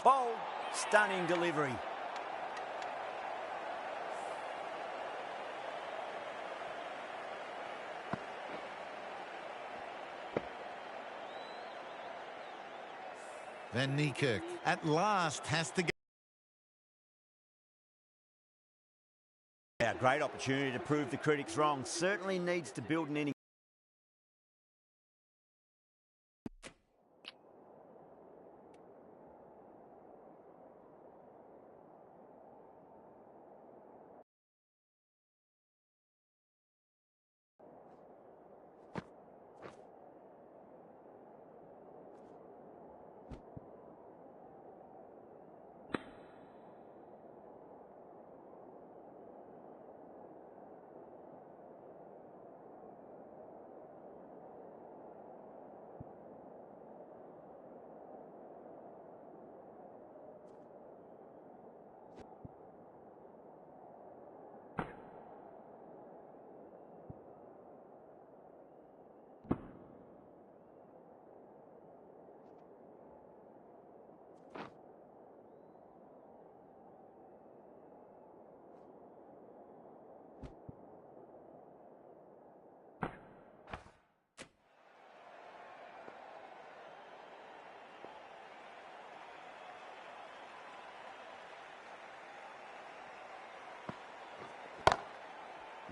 Bold, stunning delivery. Van Niekerk at last has to go. Yeah, great opportunity to prove the critics wrong. Certainly needs to build an inning.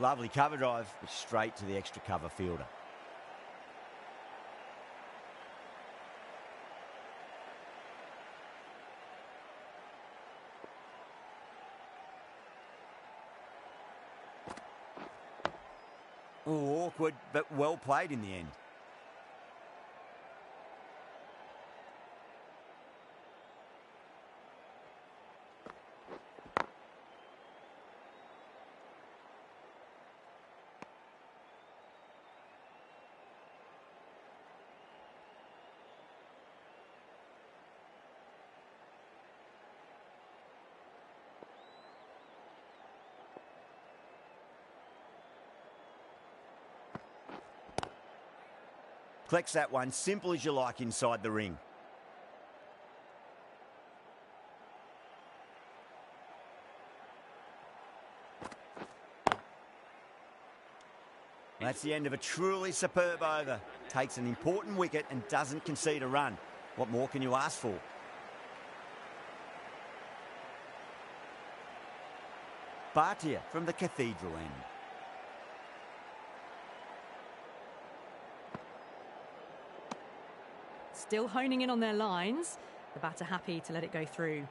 Lovely cover drive, straight to the extra cover fielder. Oh, awkward, but well played in the end. Collects that one, simple as you like inside the ring. That's the end of a truly superb over. Takes an important wicket and doesn't concede a run. What more can you ask for? Patil from the Cathedral end. Still honing in on their lines. The batter happy to let it go through.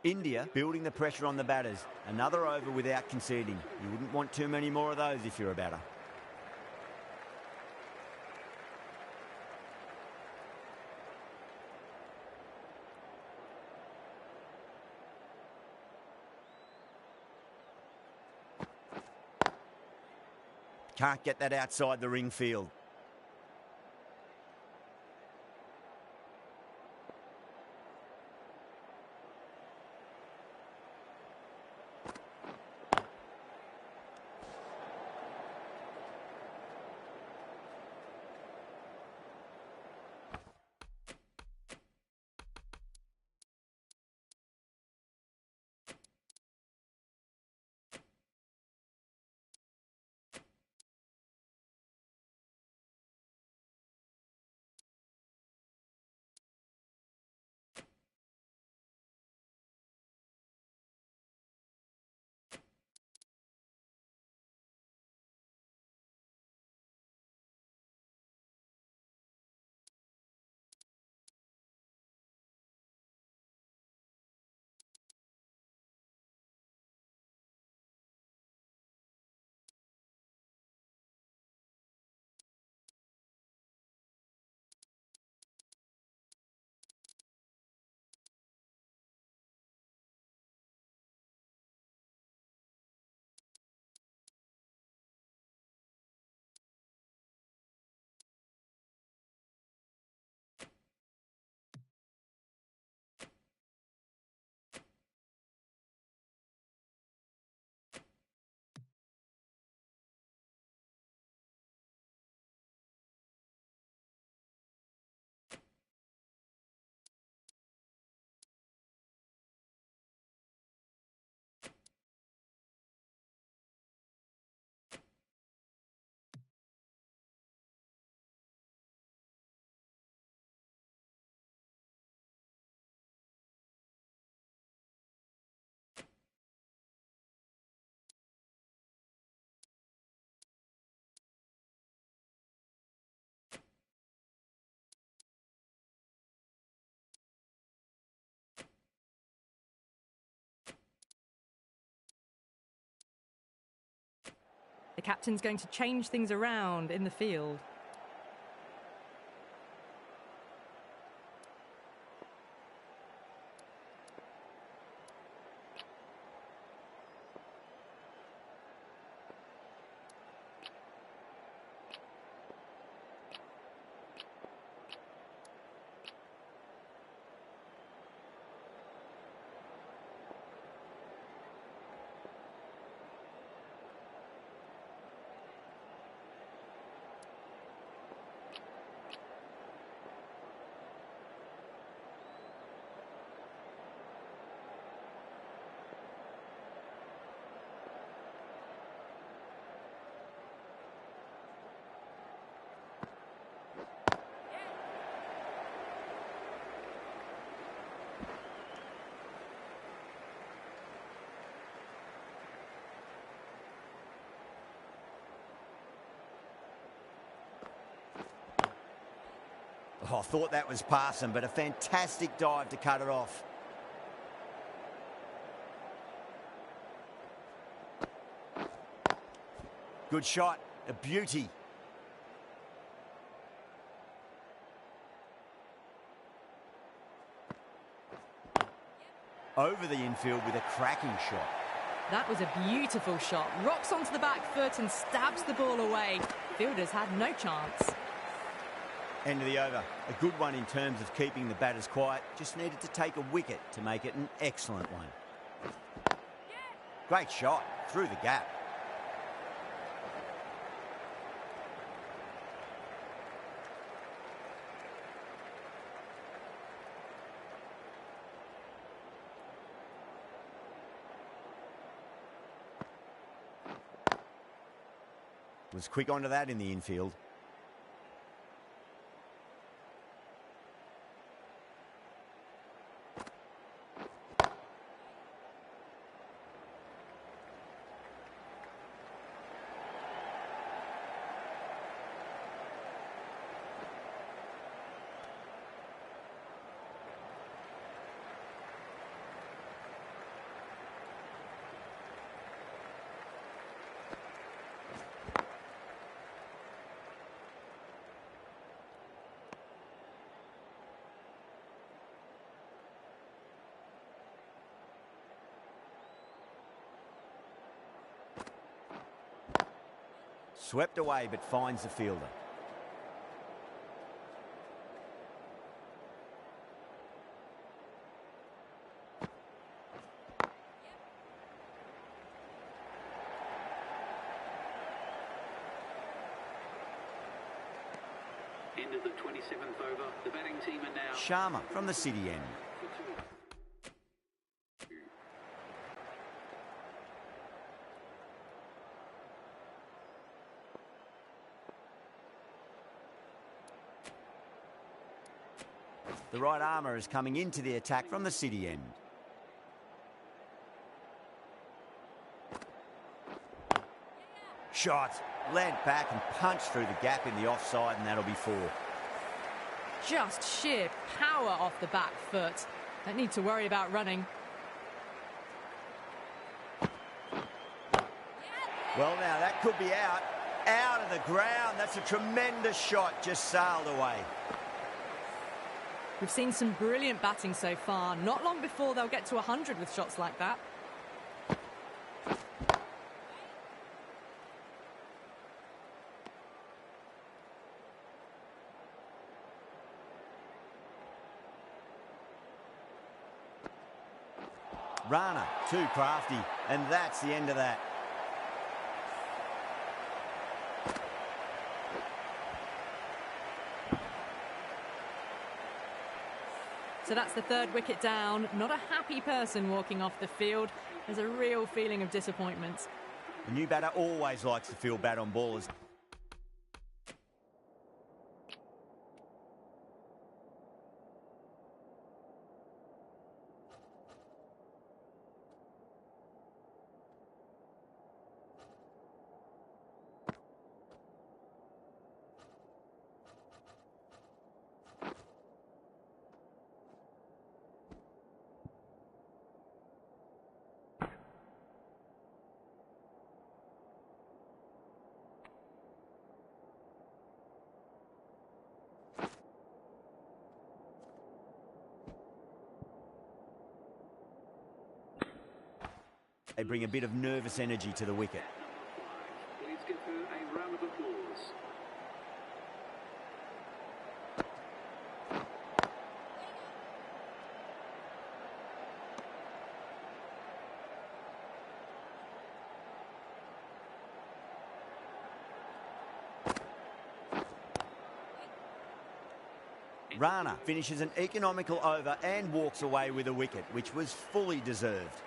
India building the pressure on the batters. Another over without conceding. You wouldn't want too many more of those if you're a batter. Can't get that outside the ring field. The captain's going to change things around in the field. Oh, I thought that was passing, but a fantastic dive to cut it off. Good shot, a beauty. Over the infield with a cracking shot. That was a beautiful shot. Rocks onto the back foot and stabs the ball away. Fielders had no chance. End of the over. A good one in terms of keeping the batters quiet. Just needed to take a wicket to make it an excellent one. Great shot through the gap. Was quick onto that in the infield. Swept away, but finds the fielder. End of the 27th over. The batting team are now... Sharma from the city end. The right armour is coming into the attack from the city end. Shot, leant back and punched through the gap in the offside, and that'll be 4. Just sheer power off the back foot. Don't need to worry about running. Well, now that could be out. Out of the ground. That's a tremendous shot. Just sailed away. We've seen some brilliant batting so far. Not long before they'll get to 100 with shots like that. Rana, too crafty, and that's the end of that. So that's the 3rd wicket down. Not a happy person walking off the field. There's a real feeling of disappointment. The new batter always likes to feel bad on ballers. They bring a bit of nervous energy to the wicket. Please give her a round of applause. Rana finishes an economical over and walks away with a wicket, which was fully deserved.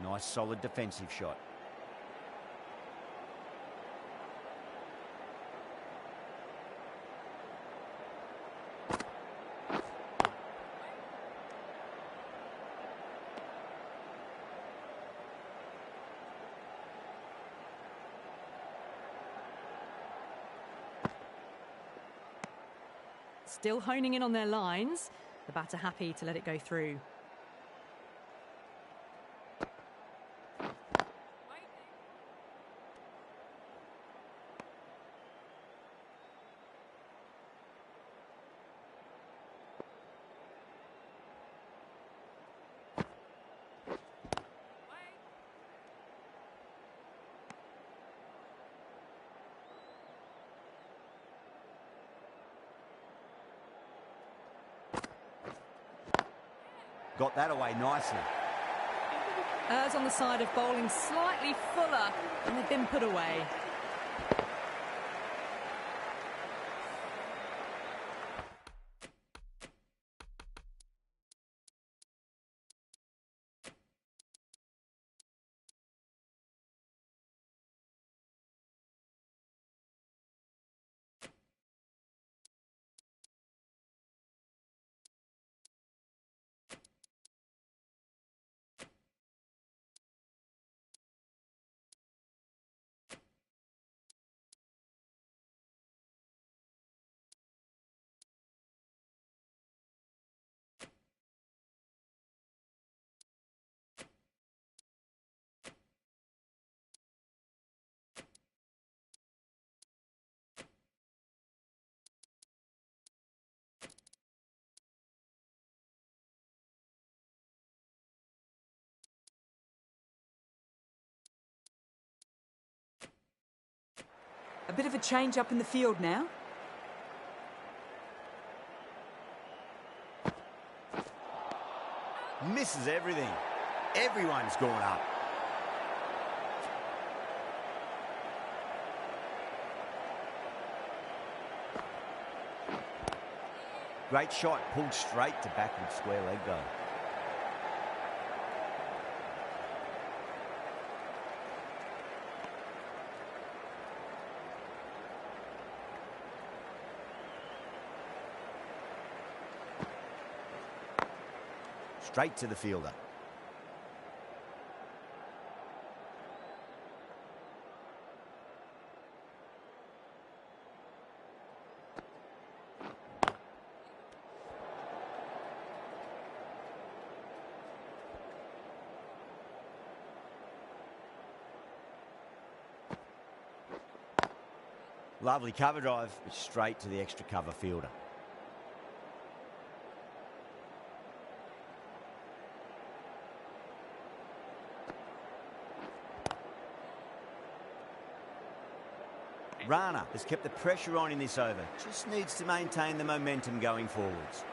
Nice solid defensive shot. Still honing in on their lines. The batter happy to let it go through. Got that away nicely. Errs on the side of bowling slightly fuller, and they've been put away. A bit of a change up in the field now. Misses everything. Everyone's gone up. Great shot, pulled straight to backward square leg though. Straight to the fielder. Lovely cover drive, but straight to the extra cover fielder. Rana has kept the pressure on in this over. Just needs to maintain the momentum going forwards.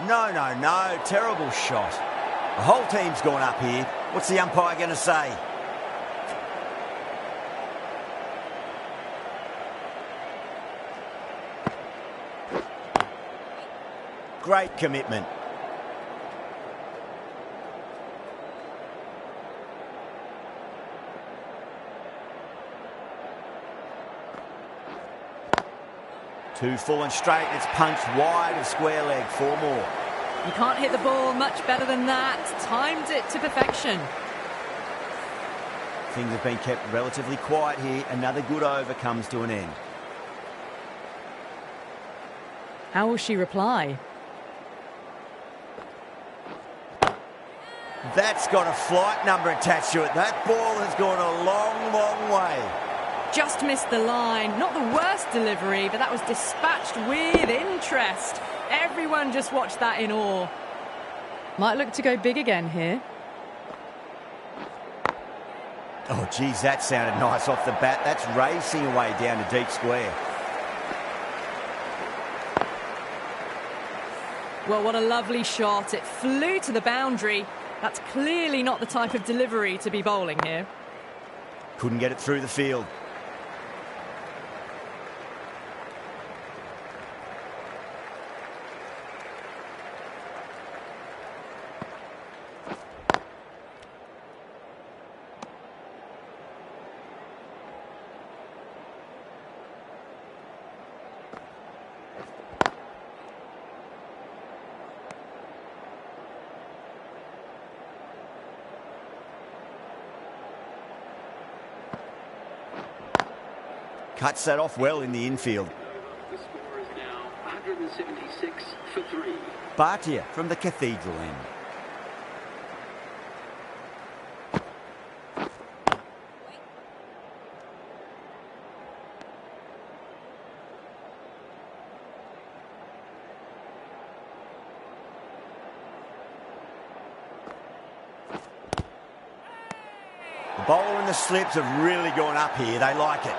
No. Terrible shot. The whole team's gone up here. What's the umpire going to say? Great commitment. Two full and straight. It's punched wide of square leg. 4 more. You can't hit the ball much better than that. Timed it to perfection. Things have been kept relatively quiet here. Another good over comes to an end. How will she reply? That's got a flight number attached to it. That ball has gone a long way. Just missed the line. Not the worst delivery, but that was dispatched with interest. Everyone just watched that in awe. Might look to go big again here. Oh, geez, that sounded nice off the bat. That's racing away down to deep square. Well, what a lovely shot. It flew to the boundary. That's clearly not the type of delivery to be bowling here. Couldn't get it through the field. Cuts that off well in the infield. The score is now 176 for 3. Patil from the Cathedral end. The bowler and the slips have really gone up here. They like it.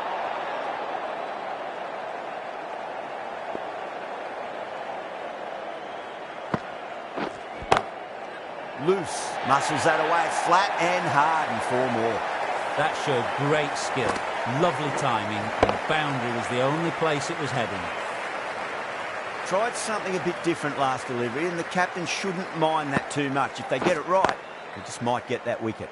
Loose, muscles that away, flat and hard, and 4 more. That showed great skill, lovely timing, and the boundary was the only place it was heading. Tried something a bit different last delivery, and the captain shouldn't mind that too much. If they get it right, they just might get that wicket.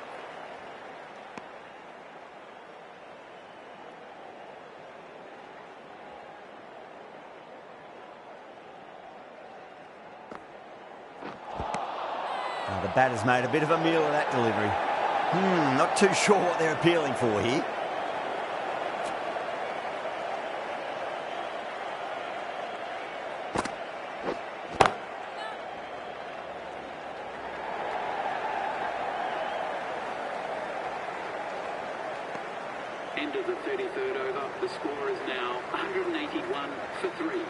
The batter's made a bit of a meal of that delivery. Not too sure what they're appealing for here. End of the 33rd over. The score is now 181 for 3.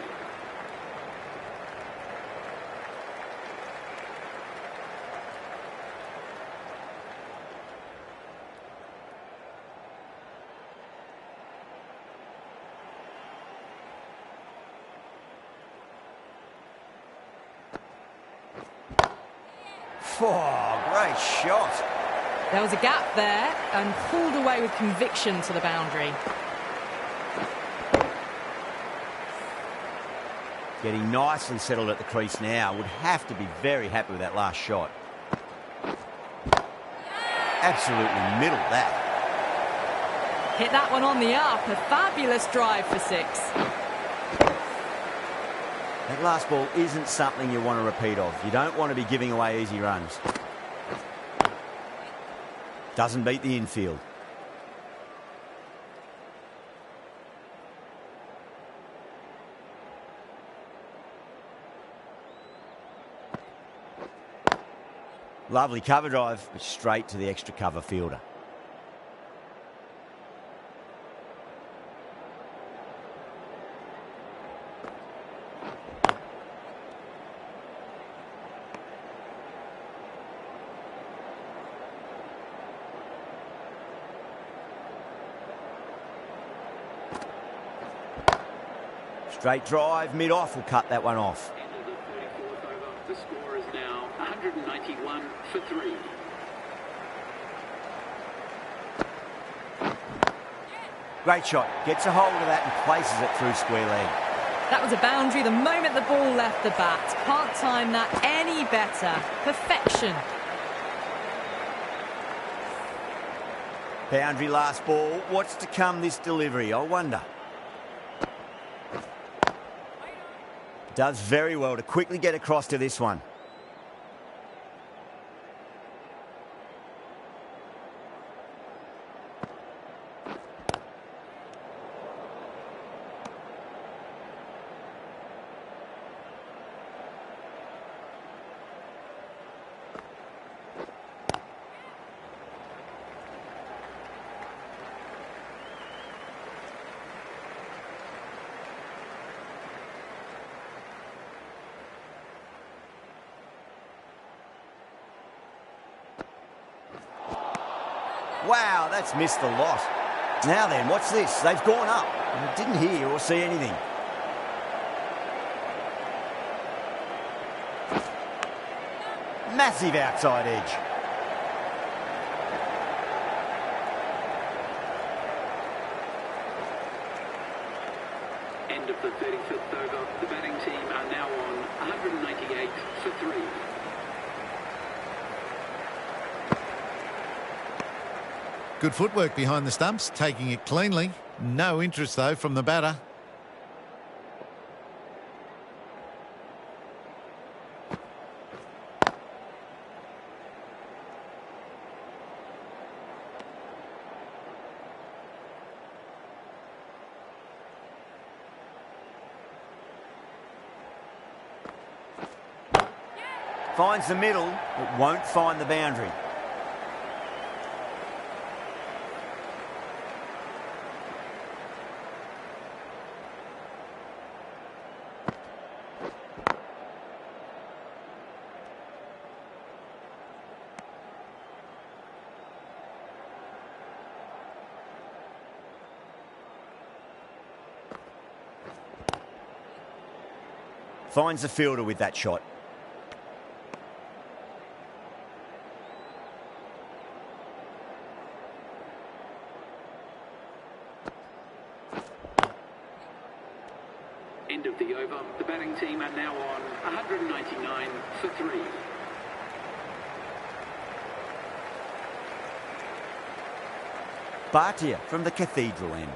Oh, great shot. There was a gap there and pulled away with conviction to the boundary. Getting nicely settled at the crease now. Would have to be very happy with that last shot. Absolutely middled that. Hit that one on the up. A fabulous drive for 6. That last ball isn't something you want to repeat of. You don't want to be giving away easy runs. Doesn't beat the infield. Lovely cover drive, but straight to the extra cover fielder. Straight drive, mid-off will cut that one off. End of the 34th over. The score is now 191 for 3. Great shot. Gets a hold of that and places it through square leg. That was a boundary the moment the ball left the bat. Can't time that any better. Perfection. Boundary last ball. What's to come this delivery, I wonder. Does very well to quickly get across to this one. Wow, that's missed the lot. Now then, what's this? They've gone up. I didn't hear or see anything. Massive outside edge. End of the 35th over. The batting team are now on 198 for 3. Good footwork behind the stumps, taking it cleanly. No interest, though, from the batter. Finds the middle, but won't find the boundary. Finds the fielder with that shot. End of the over. The batting team are now on 199 for 3. Patil from the Cathedral end.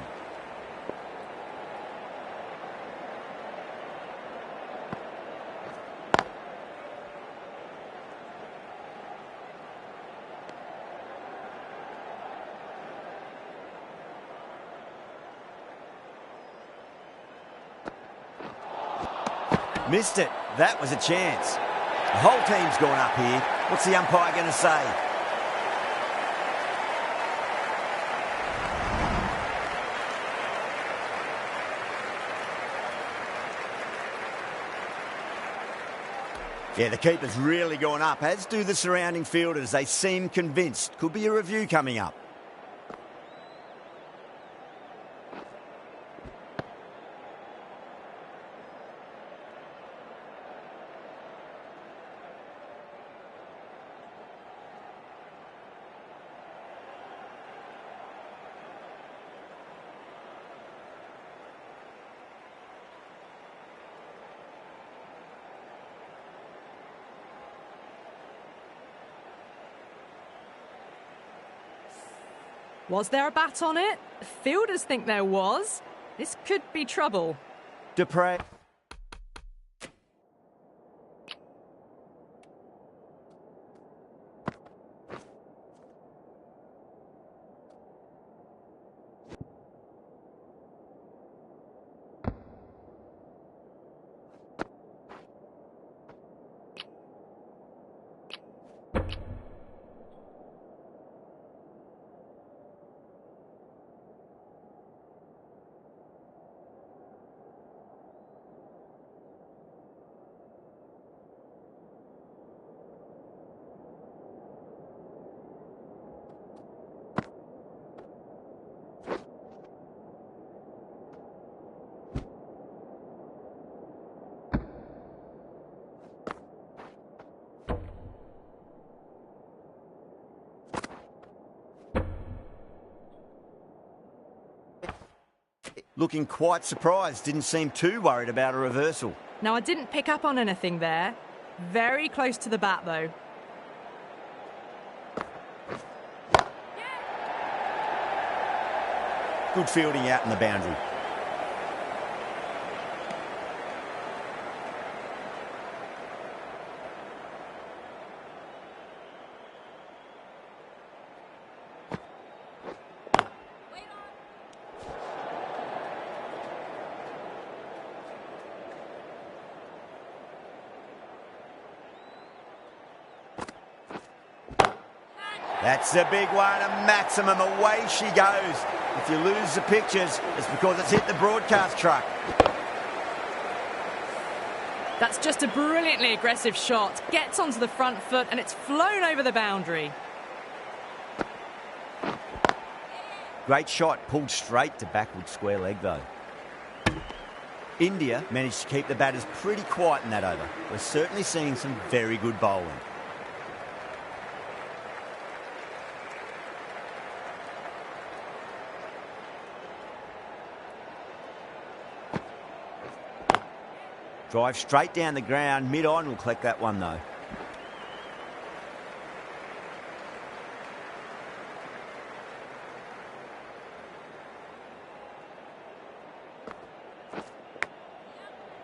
Missed it. That was a chance. The whole team's gone up here. What's the umpire going to say? Yeah, the keeper's really gone up, as do the surrounding fielders. They seem convinced. Could be a review coming up. Was there a bat on it? The fielders think there was. This could be trouble. Dupre. Looking quite surprised, didn't seem too worried about a reversal. Now, I didn't pick up on anything there. Very close to the bat, though. Good fielding out in the boundary. That's a big one, a maximum. Away she goes. If you lose the pictures, it's because it's hit the broadcast truck. That's just a brilliantly aggressive shot. Gets onto the front foot and it's flown over the boundary. Great shot, pulled straight to backward square leg though. India managed to keep the batters pretty quiet in that over. We're certainly seeing some very good bowling. Drive straight down the ground, mid-on will collect that one though.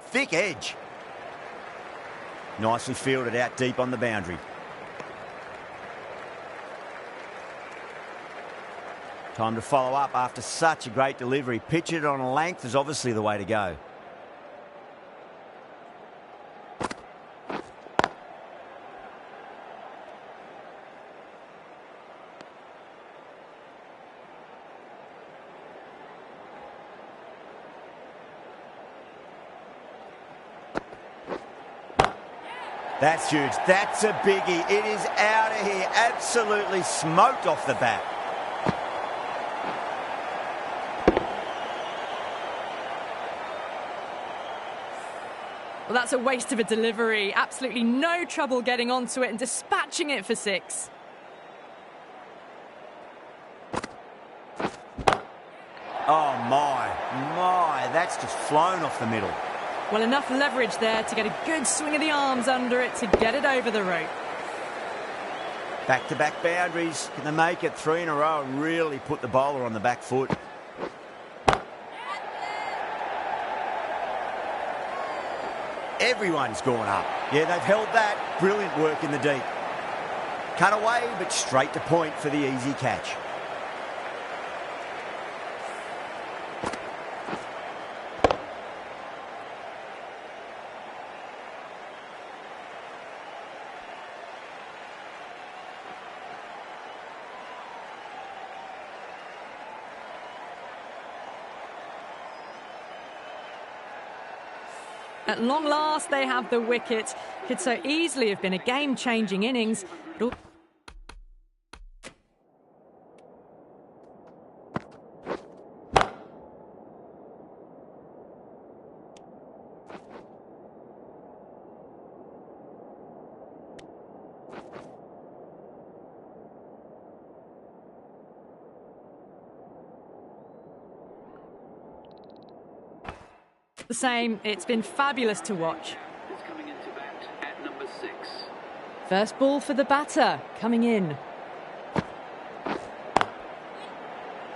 Thick edge. Nicely fielded out deep on the boundary. Time to follow up after such a great delivery. Pitch it on a length is obviously the way to go. That's huge. That's a biggie. It is out of here. Absolutely smoked off the bat. Well, that's a waste of a delivery. Absolutely no trouble getting onto it and dispatching it for 6. Oh, my. That's just flown off the middle. Well, enough leverage there to get a good swing of the arms under it to get it over the rope. Back-to-back boundaries. Can they make it 3 in a row and really put the bowler on the back foot? Everyone's gone up. Yeah, they've held that. Brilliant work in the deep. Cut away, but straight to point for the easy catch. At long last, they have the wicket. Could so easily have been a game-changing innings. The same. It's been fabulous to watch. Is coming into bat at number 6. First ball for the batter, coming in.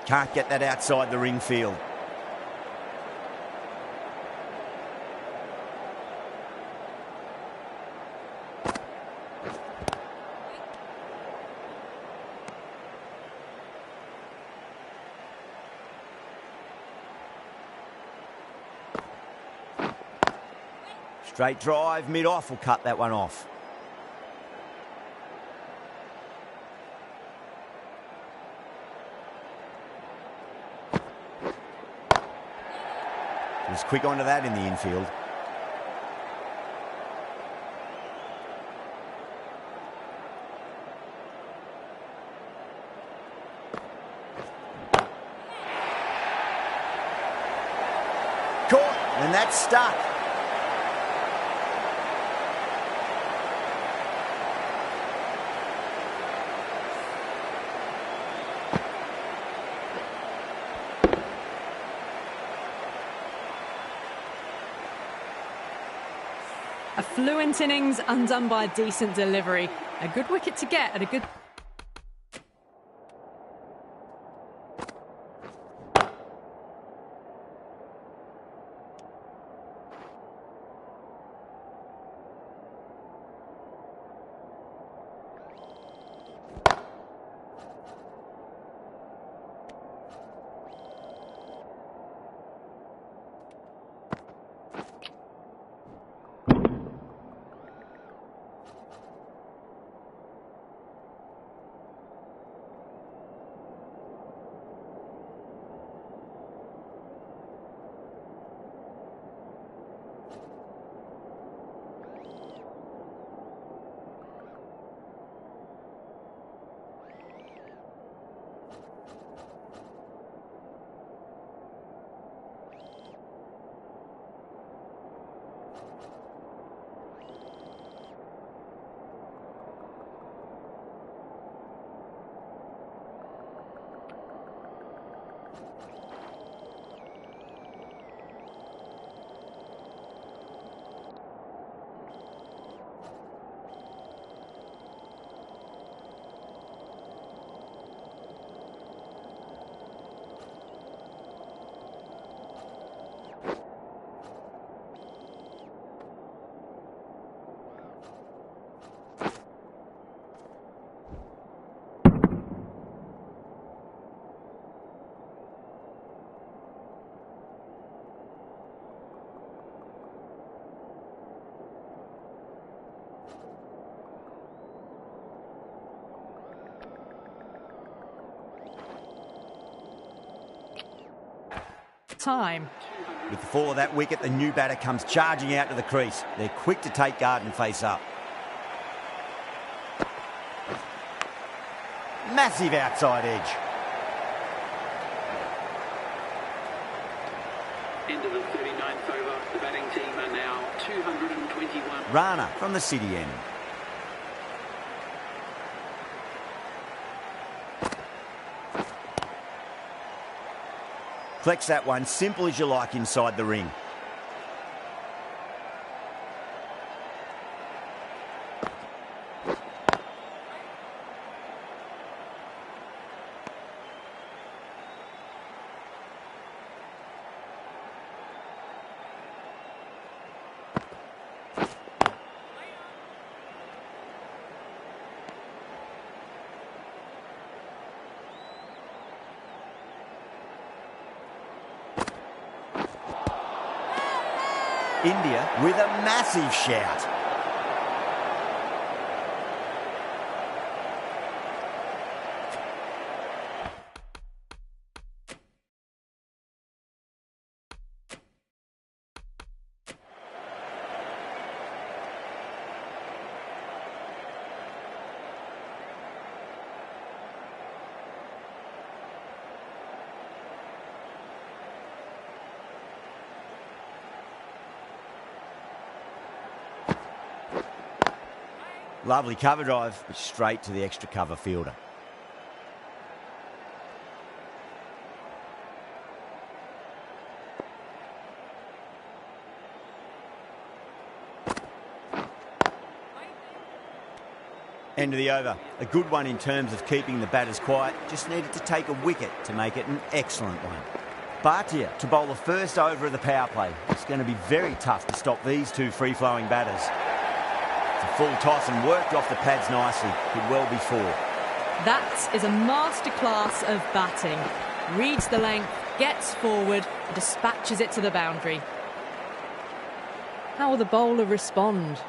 Can't get that outside the ring field. Straight drive, mid-off will cut that one off. He was quick onto that in the infield. Caught, and that's stuck. A fluent innings undone by a decent delivery. A good wicket to get at a good... Time. With the fall of that wicket, the new batter comes charging out to the crease. They're quick to take guard and face up. Massive outside edge. End of the 39th over. The batting team are now 221. Rana from the city end. Collects that one, simple as you like, inside the ring. India with a massive shout. Lovely cover drive, but straight to the extra cover fielder. End of the over. A good one in terms of keeping the batters quiet. Just needed to take a wicket to make it an excellent one. Patil to bowl the first over of the power play. It's going to be very tough to stop these two free-flowing batters. Full toss and worked off the pads nicely. Could well be four. That is a masterclass of batting. Reads the length, gets forward, and dispatches it to the boundary. How will the bowler respond?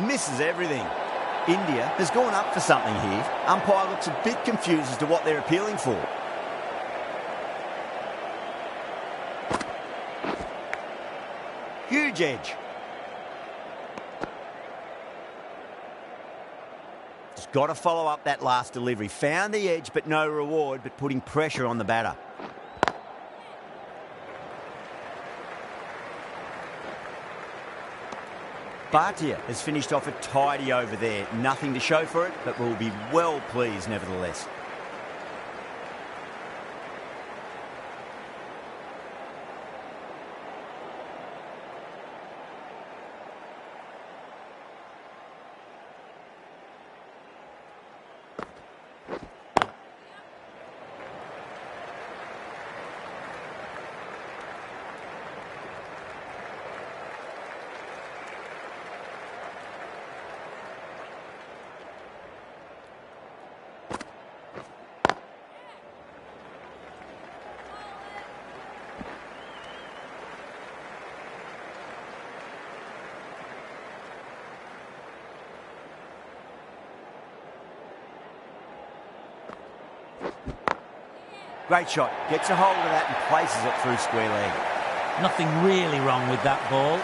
Misses everything. India has gone up for something here. Umpire looks a bit confused as to what they're appealing for. Huge edge. got to follow up that last delivery. Found the edge, but no reward, but putting pressure on the batter. Patil has finished off a tidy over there. Nothing to show for it, but will be well pleased nevertheless. Great shot. Gets a hold of that and places it through square leg. Nothing really wrong with that ball.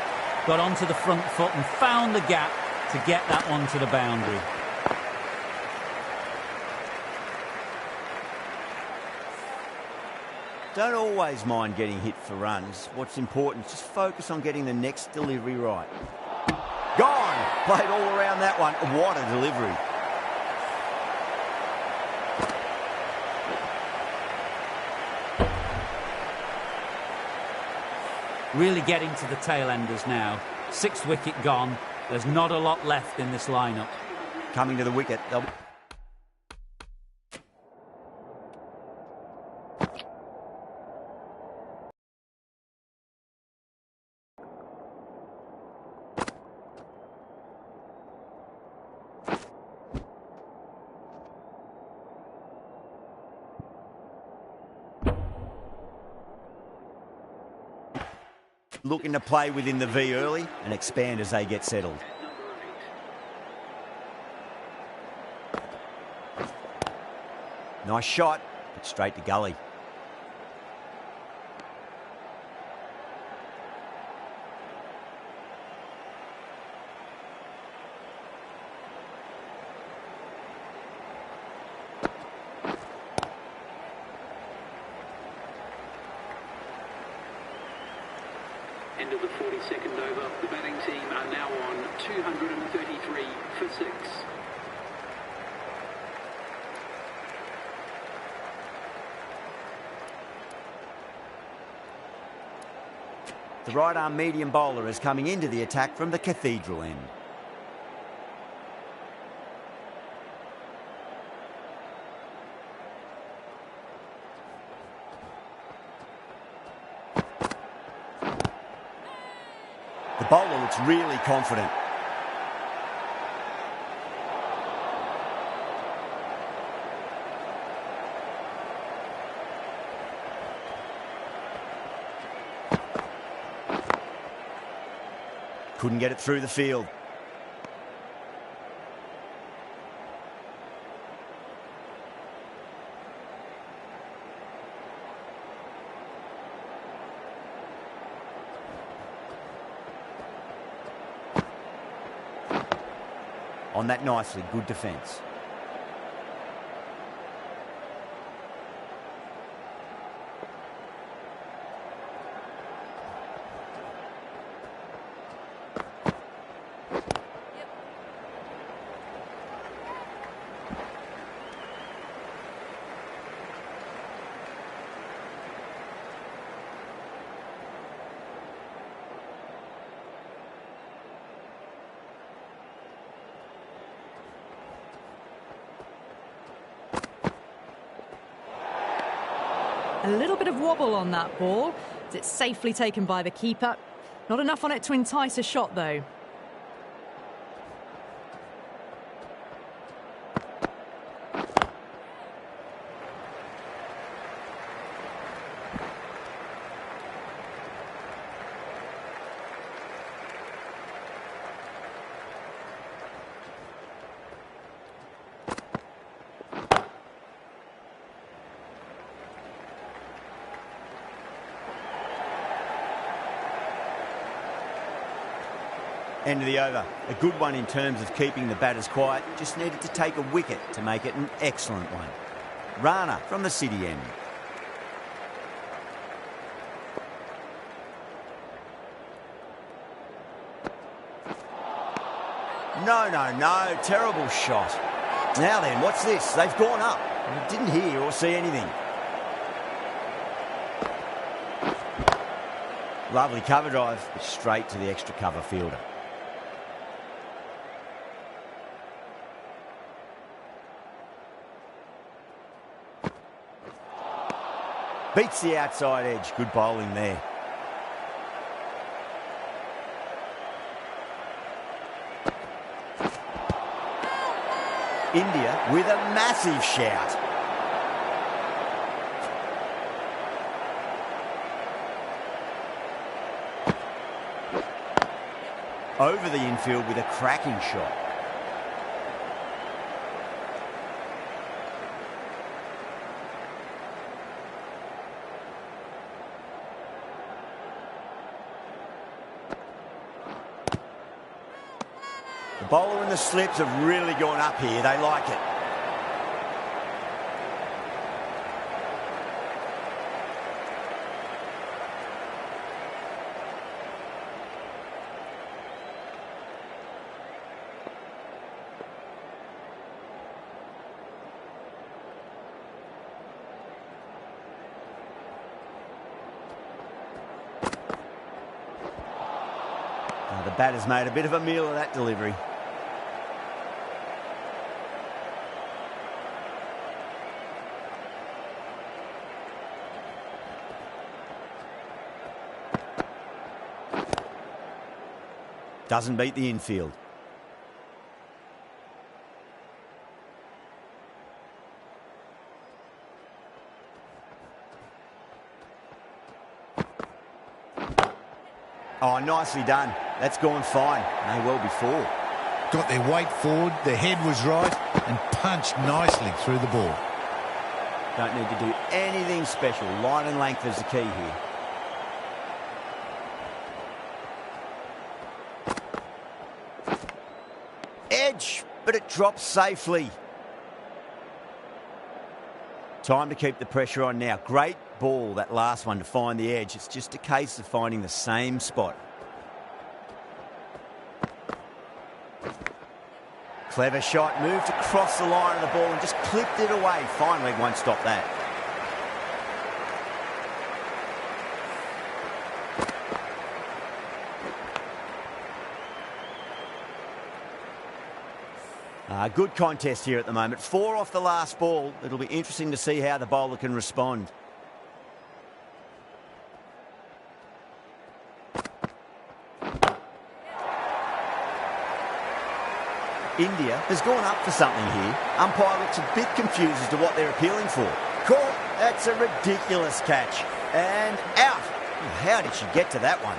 Got onto the front foot and found the gap to get that one to the boundary. Don't always mind getting hit for runs. What's important is just focus on getting the next delivery right. Gone! Played all around that one. What a delivery. Really getting to the tail enders now. 6th wicket gone. There's not a lot left in this lineup. Coming to the wicket. Looking to play within the V early and expand as they get settled. Nice shot, but straight to gully. End of the 42nd over. The batting team are now on 233 for 6. The right-arm medium bowler is coming into the attack from the Cathedral end. The bowler looks really confident. Couldn't get it through the field. On that nicely, good defence. A little bit of wobble on that ball. It's safely taken by the keeper. Not enough on it to entice a shot, though. End of the over. A good one in terms of keeping the batters quiet. Just needed to take a wicket to make it an excellent one. Rana from the city end. No. Terrible shot. Now then, what's this? They've gone up. I didn't hear or see anything. Lovely cover drive. Straight to the extra cover fielder. Beats the outside edge. Good bowling there. India with a massive shout. Over the infield with a cracking shot. The bowler and the slips have really gone up here. They like it. The batter's made a bit of a meal of that delivery. Doesn't beat the infield. Oh, nicely done. That's gone fine. May well be four. Got their weight forward, their head was right, and punched nicely through the ball. Don't need to do anything special. Line and length is the key here. Edge, but it drops safely. Time to keep the pressure on now. Great ball, that last one, to find the edge. It's just a case of finding the same spot. Clever shot, moved across the line of the ball and just clipped it away. Finally, won't stop that. Good contest here at the moment. 4 off the last ball. It'll be interesting to see how the bowler can respond. India has gone up for something here. Umpire looks a bit confused as to what they're appealing for. Caught. That's a ridiculous catch. And out. How did she get to that one?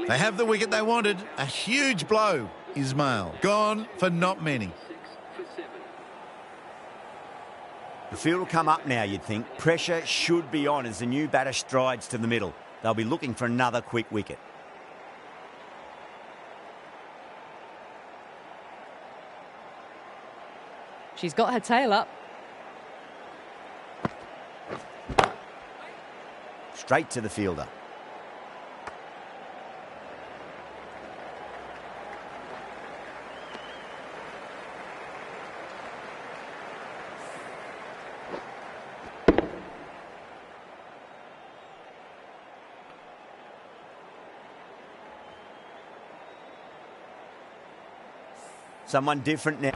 They have the wicket they wanted. A huge blow. Ismail gone for not many. The field will come up now, you'd think. Pressure should be on as the new batter strides to the middle. They'll be looking for another quick wicket. She's got her tail up. Straight to the fielder. Someone different now.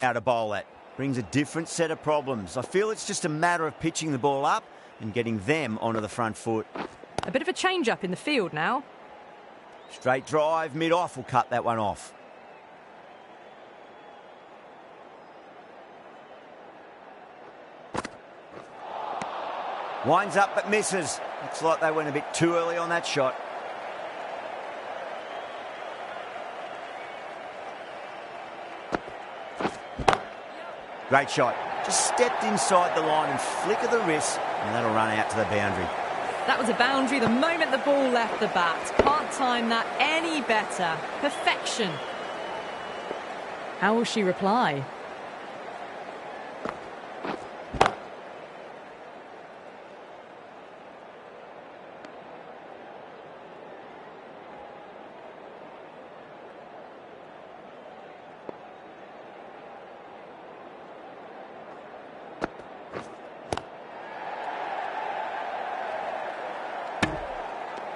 How to bowl that brings a different set of problems. I feel it's just a matter of pitching the ball up and getting them onto the front foot. A bit of a change-up in the field now. Straight drive, mid-off will cut that one off. Winds up but misses. Looks like they went a bit too early on that shot. Great shot. Just stepped inside the line and flick of the wrist, and that'll run out to the boundary. That was a boundary the moment the ball left the bat. Can't time that any better. Perfection. How will she reply?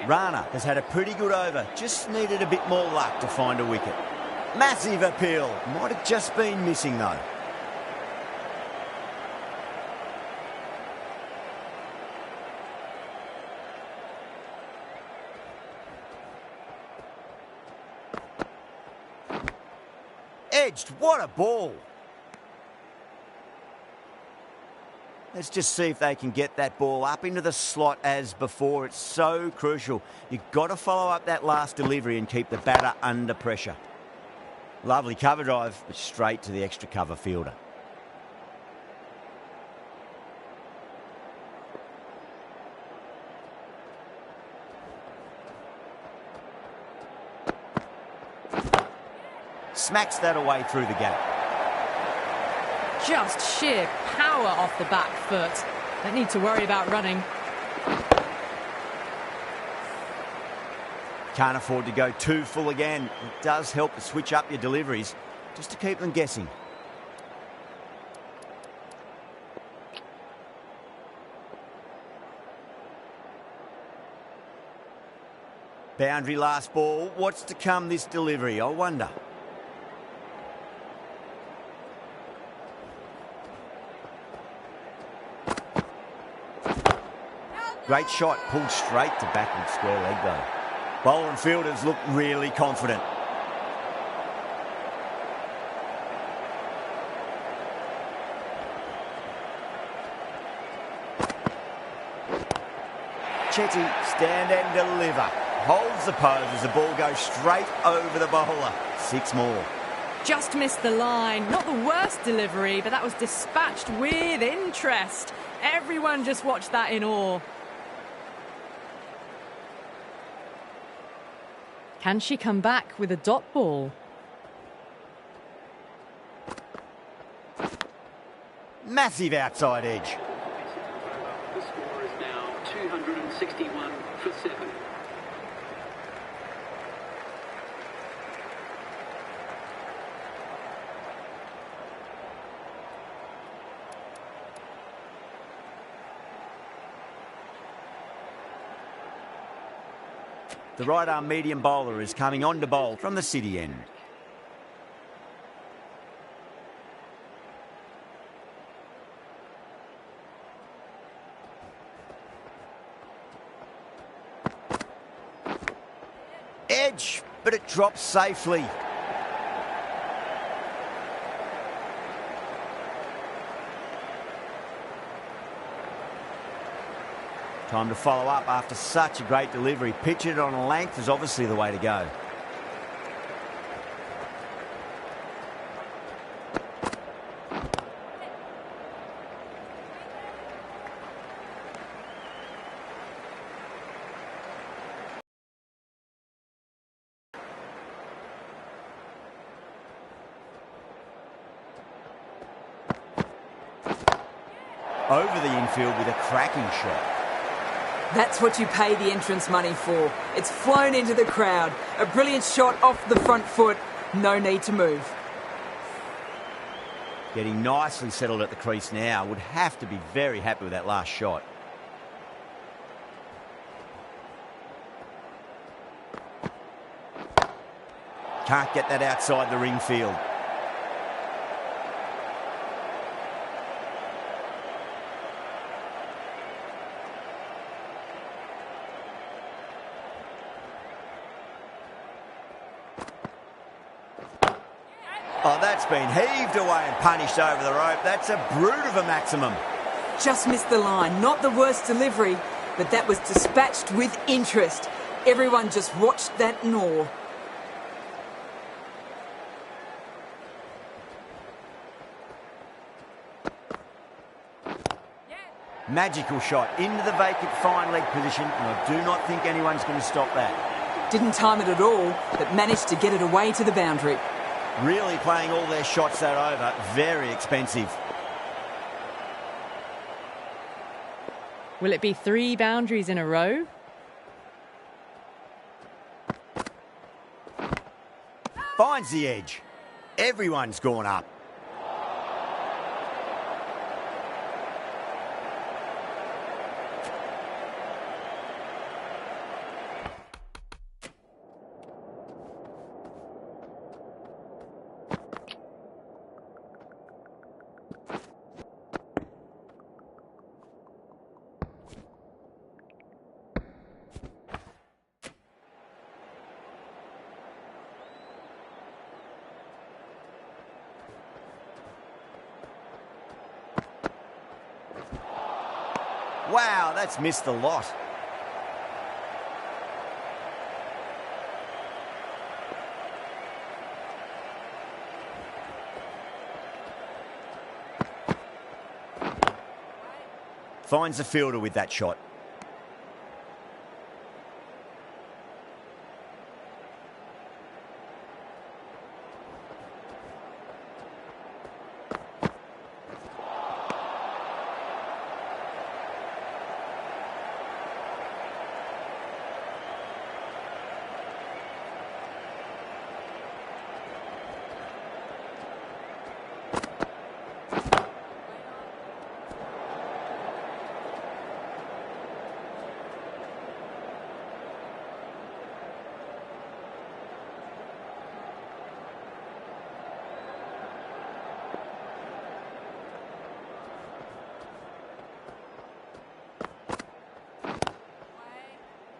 Rana has had a pretty good over, just needed a bit more luck to find a wicket. Massive appeal, might have just been missing though. Edged, what a ball! Let's just see if they can get that ball up into the slot as before. It's so crucial. You've got to follow up that last delivery and keep the batter under pressure. Lovely cover drive, but straight to the extra cover fielder. Smacks that away through the gap. Just sheer power off the back foot. Don't need to worry about running. Can't afford to go too full again. It does help to switch up your deliveries, just to keep them guessing. Boundary last ball. What's to come this delivery, I wonder? Great shot, pulled straight to backward square leg though. Bowler and fielders look really confident. Chetty, stand and deliver. Holds the pose as the ball goes straight over the bowler. 6 more. Just missed the line. Not the worst delivery, but that was dispatched with interest. Everyone just watched that in awe. Can she come back with a dot ball? Massive outside edge. The score is now 261 for 7. The right-arm medium bowler is coming on to bowl from the city end. Edge, but it drops safely. Time to follow up after such a great delivery. Pitch it on a length is obviously the way to go. Over the infield with a cracking shot. That's what you pay the entrance money for. It's flown into the crowd. A brilliant shot off the front foot. No need to move. Getting nicely settled at the crease now. Would have to be very happy with that last shot. Can't get that outside the ring field. Oh, that's been heaved away and punished over the rope. That's a brute of a maximum. Just missed the line. Not the worst delivery, but that was dispatched with interest. Everyone just watched that in awe. Magical shot into the vacant fine leg position, and I do not think anyone's going to stop that. Didn't time it at all, but managed to get it away to the boundary. Really playing all their shots that over. Very expensive. Will it be 3 boundaries in a row? Finds the edge. Everyone's gone up. Wow, that's missed a lot. Finds the fielder with that shot.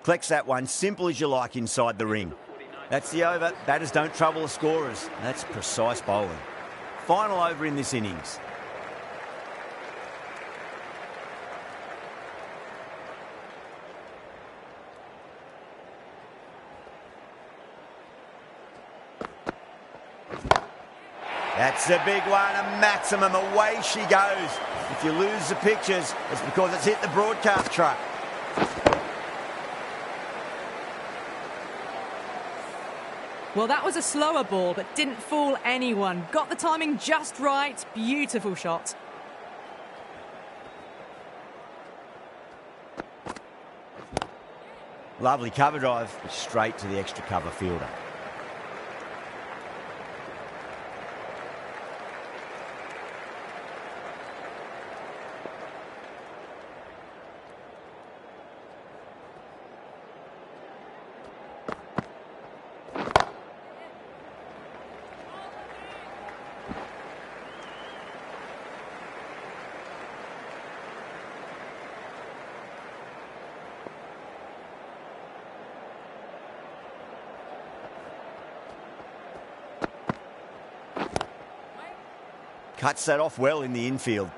Collects that one, simple as you like, inside the ring. That's the over. Batters don't trouble the scorers. That's precise bowling. Final over in this innings. That's a big one, a maximum. Away she goes. If you lose the pictures, it's because it's hit the broadcast truck. Well, that was a slower ball, but didn't fool anyone. Got the timing just right. Beautiful shot. Lovely cover drive, straight to the extra cover fielder. Cuts that off well in the infield.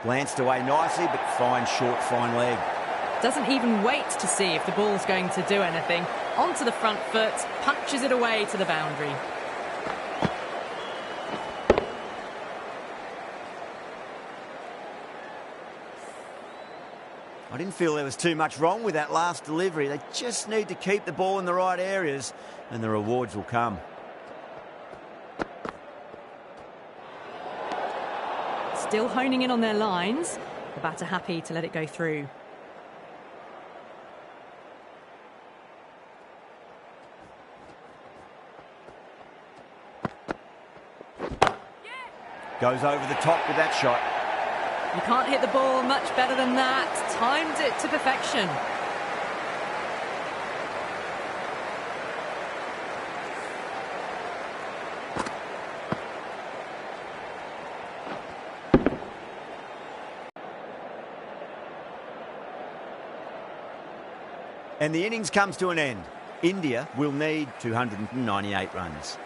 Glanced away nicely, but fine short, fine leg. Doesn't even wait to see if the ball's going to do anything. Onto the front foot, punches it away to the boundary. I didn't feel there was too much wrong with that last delivery. They just need to keep the ball in the right areas and the rewards will come. Still honing in on their lines. The batter happy to let it go through. Goes over the top with that shot. You can't hit the ball much better than that. Timed it to perfection. And the innings comes to an end. India will need 298 runs.